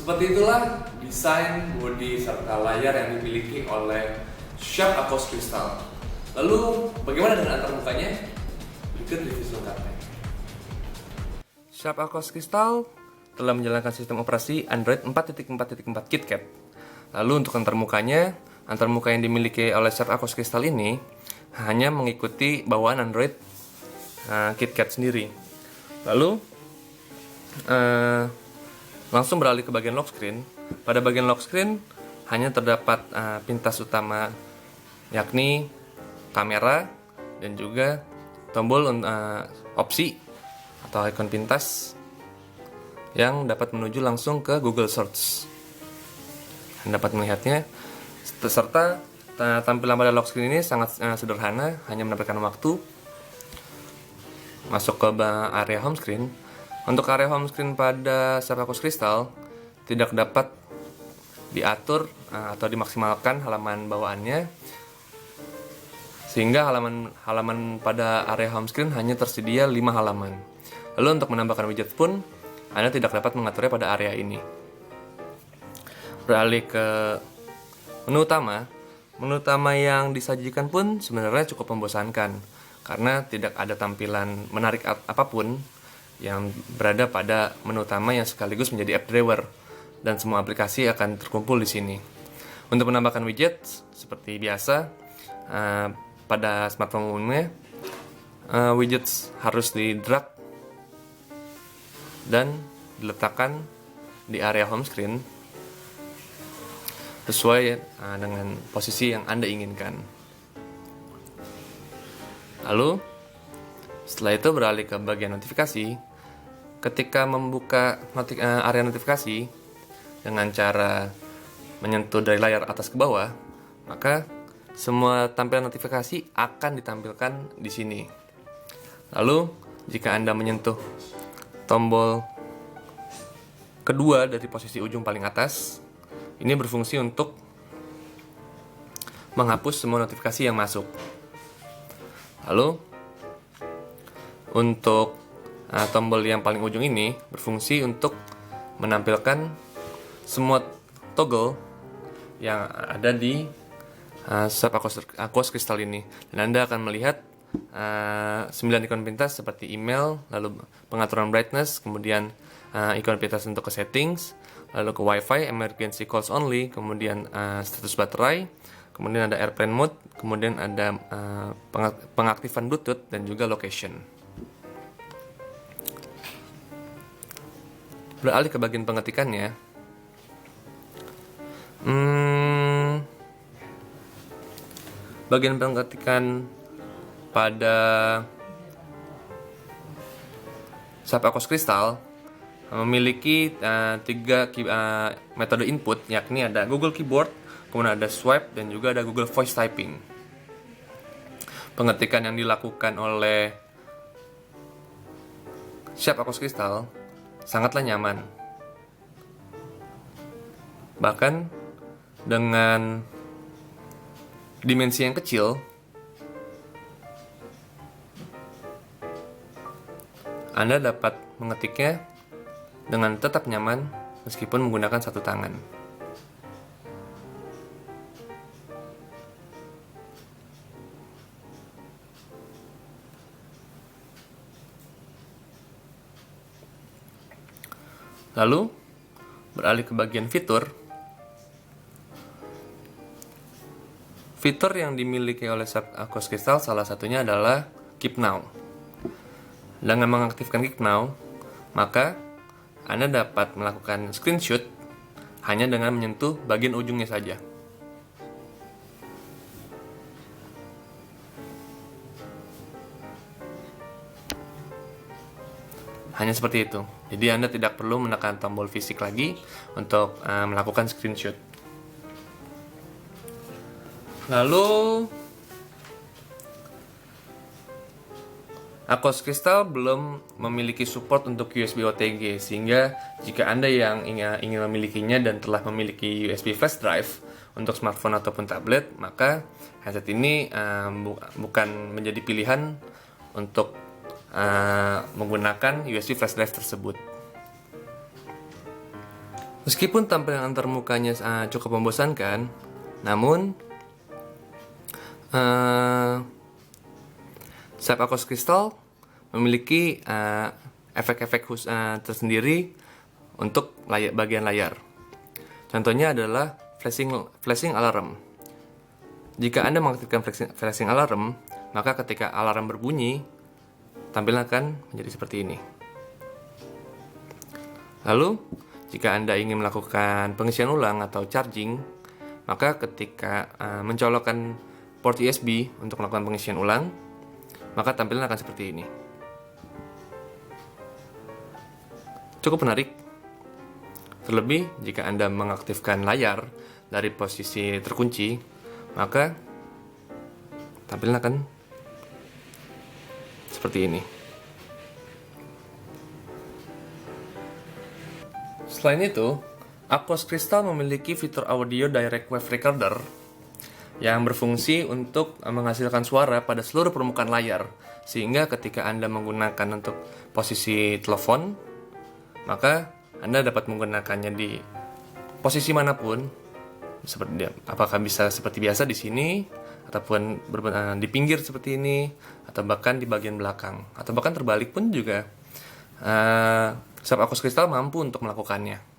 Seperti itulah desain bodi serta layar yang dimiliki oleh Sharp Aquos Crystal. Lalu bagaimana dengan antarmukanya? Berikut review selengkapnya. Sharp Aquos Crystal telah menjalankan sistem operasi Android 4.4.4 KitKat. Lalu untuk antarmukanya yang dimiliki oleh Sharp Aquos Crystal ini hanya mengikuti bawaan Android KitKat sendiri. Lalu langsung beralih ke bagian lock screen. Pada bagian lock screen hanya terdapat pintas utama, yakni kamera dan juga tombol opsi atau ikon pintas yang dapat menuju langsung ke Google Search. Anda dapat melihatnya, serta tampilan pada lock screen ini sangat sederhana, hanya menampilkan waktu. Masuk ke area home screen. Untuk area home screen pada Sharp Aquos Crystal tidak dapat diatur atau dimaksimalkan halaman bawaannya, sehingga halaman pada area home screen hanya tersedia 5 halaman. Lalu untuk menambahkan widget pun Anda tidak dapat mengaturnya pada area ini. Beralih ke menu utama yang disajikan pun sebenarnya cukup membosankan karena tidak ada tampilan menarik apapun yang berada pada menu utama yang sekaligus menjadi app drawer, dan semua aplikasi akan terkumpul di sini. Untuk menambahkan widget seperti biasa pada smartphone umumnya, widget harus di-drag dan diletakkan di area home screen sesuai dengan posisi yang Anda inginkan. Lalu setelah itu beralih ke bagian notifikasi. Ketika membuka area notifikasi dengan cara menyentuh dari layar atas ke bawah, maka semua tampilan notifikasi akan ditampilkan di sini. Lalu jika Anda menyentuh tombol kedua dari posisi ujung paling atas, ini berfungsi untuk menghapus semua notifikasi yang masuk. Lalu untuk tombol yang paling ujung ini berfungsi untuk menampilkan semua toggle yang ada di Sharp Aquos Crystal ini. Dan Anda akan melihat 9 ikon pintas seperti email, lalu pengaturan brightness, kemudian ikon pintas untuk ke settings, lalu ke Wi-Fi, emergency calls only, kemudian status baterai, kemudian ada airplane mode, kemudian ada pengaktifan Bluetooth dan juga location. Beralih ke bagian pengetikannya. Bagian pengetikan pada Sharp Aquos Crystal memiliki 3 metode input, yakni ada Google Keyboard, kemudian ada Swipe, dan juga ada Google Voice Typing. Pengetikan yang dilakukan oleh Sharp Aquos Crystal sangatlah nyaman. Bahkan dengan dimensi yang kecil, Anda dapat mengetiknya dengan tetap nyaman meskipun menggunakan satu tangan. Lalu beralih ke bagian fitur. Fitur yang dimiliki oleh Sharp Aquos Crystal salah satunya adalah Keep Now. Dengan mengaktifkan Keep Now, maka Anda dapat melakukan screenshot hanya dengan menyentuh bagian ujungnya saja. Hanya seperti itu. Jadi Anda tidak perlu menekan tombol fisik lagi untuk melakukan screenshot. Lalu Aquos Crystal belum memiliki support untuk USB OTG, sehingga jika Anda yang ingin memilikinya dan telah memiliki USB flash drive untuk smartphone ataupun tablet, maka headset ini bukan menjadi pilihan untuk menggunakan USB flash drive tersebut. Meskipun tampilan antarmukanya cukup membosankan, namun Sharp Aquos Crystal memiliki efek-efek tersendiri untuk bagian layar. Contohnya adalah flashing alarm. Jika Anda mengaktifkan flashing alarm, maka ketika alarm berbunyi, tampilan akan menjadi seperti ini. Lalu, jika Anda ingin melakukan pengisian ulang atau charging, maka ketika mencolokkan port USB untuk melakukan pengisian ulang, maka tampilan akan seperti ini. Cukup menarik. Terlebih, jika Anda mengaktifkan layar dari posisi terkunci, maka tampilan akan seperti ini. Selain itu, Aquos Crystal memiliki fitur audio direct wave recorder yang berfungsi untuk menghasilkan suara pada seluruh permukaan layar, sehingga ketika Anda menggunakan untuk posisi telepon, maka Anda dapat menggunakannya di posisi manapun, apakah bisa seperti biasa di sini, ataupun di pinggir seperti ini, atau bahkan di bagian belakang, atau bahkan terbalik pun juga Sharp Aquos Crystal mampu untuk melakukannya.